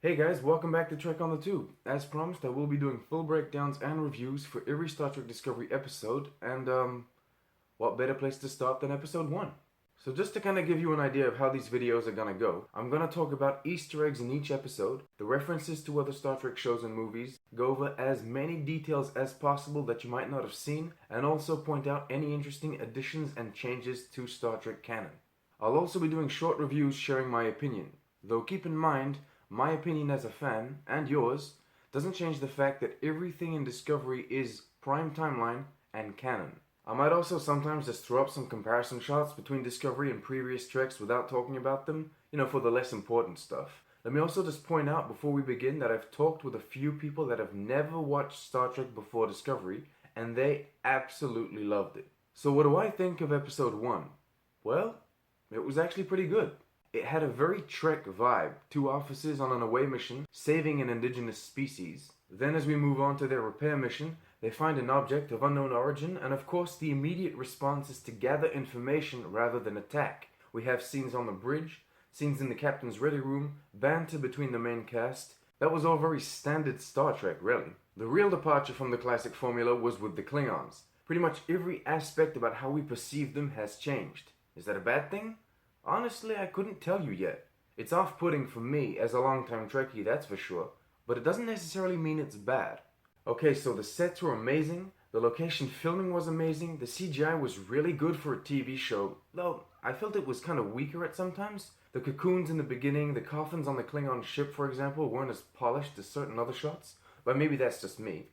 Hey guys, welcome back to Trek on the Tube. As promised, I will be doing full breakdowns and reviews for every Star Trek Discovery episode, and what better place to start than episode 1? So just to kind of give you an idea of how these videos are gonna go, I'm gonna talk about Easter eggs in each episode, the references to other Star Trek shows and movies, go over as many details as possible that you might not have seen, and also point out any interesting additions and changes to Star Trek canon. I'll also be doing short reviews sharing my opinion, though keep in mind, my opinion as a fan, and yours, doesn't change the fact that everything in Discovery is prime timeline and canon. I might also sometimes just throw up some comparison shots between Discovery and previous Treks without talking about them, for the less important stuff. Let me also just point out before we begin that I've talked with a few people that have never watched Star Trek before Discovery, and they absolutely loved it. So what do I think of episode 1? Well, it was actually pretty good. It had a very Trek vibe, two officers on an away mission, saving an indigenous species. Then as we move on to their repair mission, they find an object of unknown origin, and of course the immediate response is to gather information rather than attack. We have scenes on the bridge, scenes in the captain's ready room, banter between the main cast. That was all very standard Star Trek, really. The real departure from the classic formula was with the Klingons. Pretty much every aspect about how we perceive them has changed. Is that a bad thing? Honestly, I couldn't tell you yet. It's off-putting for me as a long-time Trekkie, that's for sure, but it doesn't necessarily mean it's bad. Okay, so the sets were amazing, the location filming was amazing, the CGI was really good for a TV show, though I felt it was kind of weaker at sometimes. The cocoons in the beginning, the coffins on the Klingon ship, for example, weren't as polished as certain other shots, but maybe that's just me.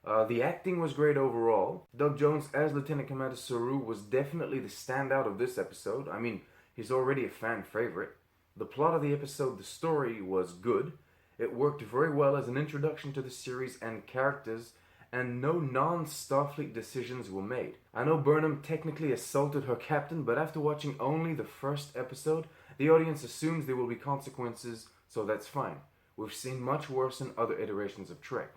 The acting was great overall. Doug Jones as Lieutenant Commander Saru was definitely the standout of this episode. I mean, he's already a fan favorite. The plot of the episode, the story, was good. It worked very well as an introduction to the series and characters, and no non-Starfleet decisions were made. I know Burnham technically assaulted her captain, but after watching only the first episode, the audience assumes there will be consequences, so that's fine. We've seen much worse in other iterations of Trek.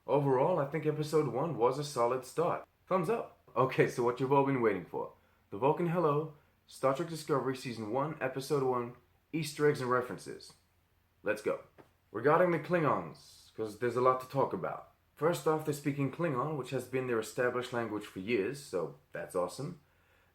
Overall, I think episode 1 was a solid start. Thumbs up! Okay, so what you've all been waiting for. The Vulcan Hello, Star Trek Discovery Season 1, Episode 1, Easter eggs and references. Let's go. Regarding the Klingons, because there's a lot to talk about. First off, they're speaking Klingon, which has been their established language for years, so that's awesome.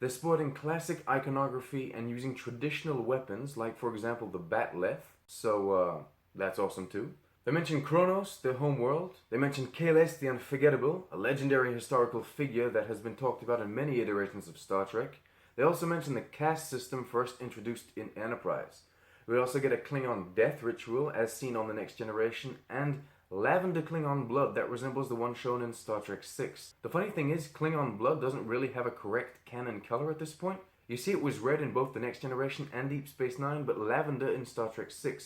They're sporting classic iconography and using traditional weapons, like for example the Bat-Leth, so that's awesome too. They mention Kronos, their home world. They mention Kahless the Unforgettable, a legendary historical figure that has been talked about in many iterations of Star Trek. They also mention the caste system first introduced in Enterprise. We also get a Klingon death ritual as seen on The Next Generation, and lavender Klingon blood that resembles the one shown in Star Trek VI. The funny thing is, Klingon blood doesn't really have a correct canon color at this point. You see it was red in both The Next Generation and Deep Space Nine, but lavender in Star Trek VI.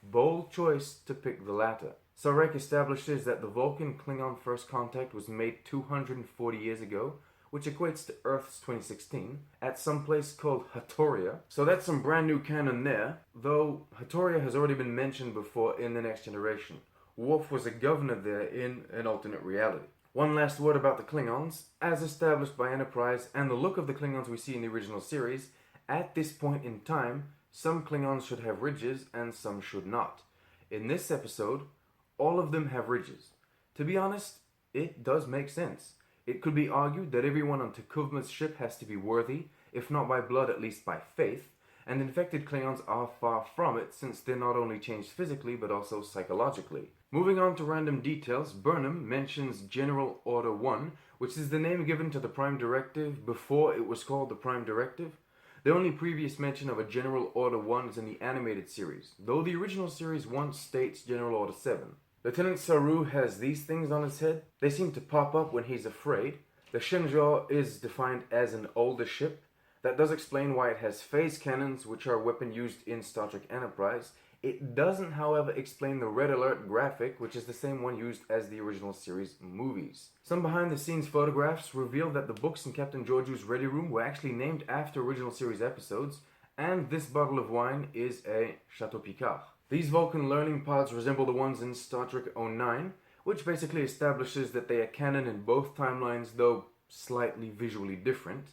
Bold choice to pick the latter. Sarek establishes that the Vulcan-Klingon first contact was made 240 years ago, which equates to Earth's 2016, at some place called Hatoria. So that's some brand new canon there, though Hatoria has already been mentioned before in The Next Generation. Worf was a governor there in an alternate reality. One last word about the Klingons. As established by Enterprise and the look of the Klingons we see in the original series, at this point in time, some Klingons should have ridges and some should not. In this episode, all of them have ridges. To be honest, it does make sense. It could be argued that everyone on T'Kuvma's ship has to be worthy, if not by blood at least by faith, and infected Klingons are far from it since they're not only changed physically but also psychologically. Moving on to random details, Burnham mentions General Order 1, which is the name given to the Prime Directive before it was called the Prime Directive. The only previous mention of a General Order 1 is in the animated series, though the original series once states General Order 7. Lieutenant Saru has these things on his head. They seem to pop up when he's afraid. The Shenzhou is defined as an older ship. That does explain why it has phase cannons, which are a weapon used in Star Trek Enterprise. It doesn't, however, explain the Red Alert graphic, which is the same one used as the original series movies. Some behind-the-scenes photographs reveal that the books in Captain Georgiou's ready room were actually named after original series episodes, and this bottle of wine is a Chateau Picard. These Vulcan learning pods resemble the ones in Star Trek 09, which basically establishes that they are canon in both timelines, though slightly visually different.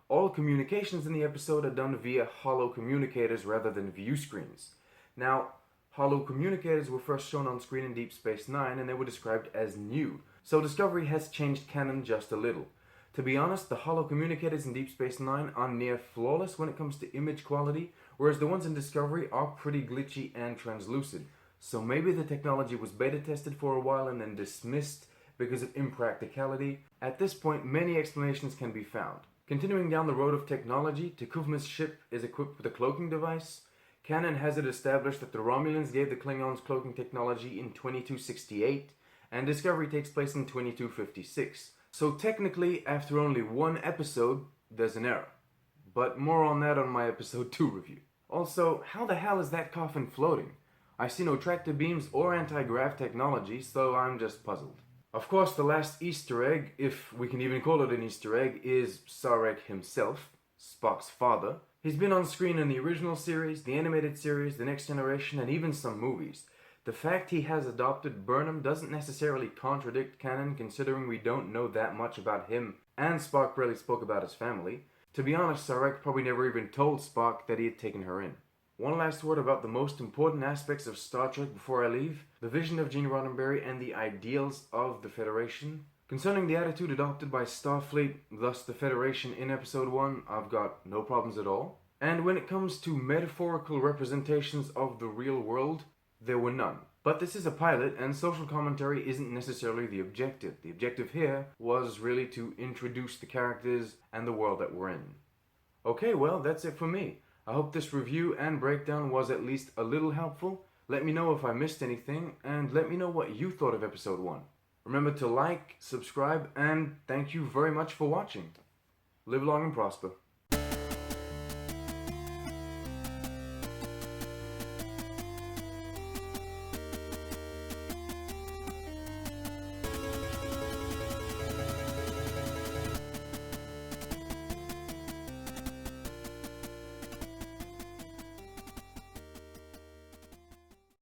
All communications in the episode are done via hollow communicators rather than view screens. Now, Hollow communicators were first shown on screen in Deep Space Nine, and they were described as new. So Discovery has changed canon just a little. To be honest, the hollow communicators in Deep Space Nine are near flawless when it comes to image quality, whereas the ones in Discovery are pretty glitchy and translucid. So maybe the technology was beta tested for a while and then dismissed because of impracticality. At this point, many explanations can be found. Continuing down the road of technology, T'Kuvma's ship is equipped with a cloaking device. Canon has it established that the Romulans gave the Klingons cloaking technology in 2268, and Discovery takes place in 2256. So technically, after only one episode, there's an error. But more on that on my episode 2 review. Also, how the hell is that coffin floating? I see no tractor beams or anti-grav technology, so I'm just puzzled. Of course, the last Easter egg, if we can even call it an Easter egg, is Sarek himself, Spock's father. He's been on screen in the original series, the animated series, the Next Generation, and even some movies. The fact he has adopted Burnham doesn't necessarily contradict canon, considering we don't know that much about him, and Spock rarely spoke about his family. To be honest, Sarek probably never even told Spock that he had taken her in. One last word about the most important aspects of Star Trek before I leave: the vision of Gene Roddenberry and the ideals of the Federation. Concerning the attitude adopted by Starfleet, thus the Federation in Episode 1, I've got no problems at all. And when it comes to metaphorical representations of the real world, there were none. But this is a pilot, and social commentary isn't necessarily the objective. The objective here was really to introduce the characters and the world that we're in. Okay, well, that's it for me. I hope this review and breakdown was at least a little helpful. Let me know if I missed anything, and let me know what you thought of Episode 1. Remember to like, subscribe, and thank you very much for watching. Live long and prosper.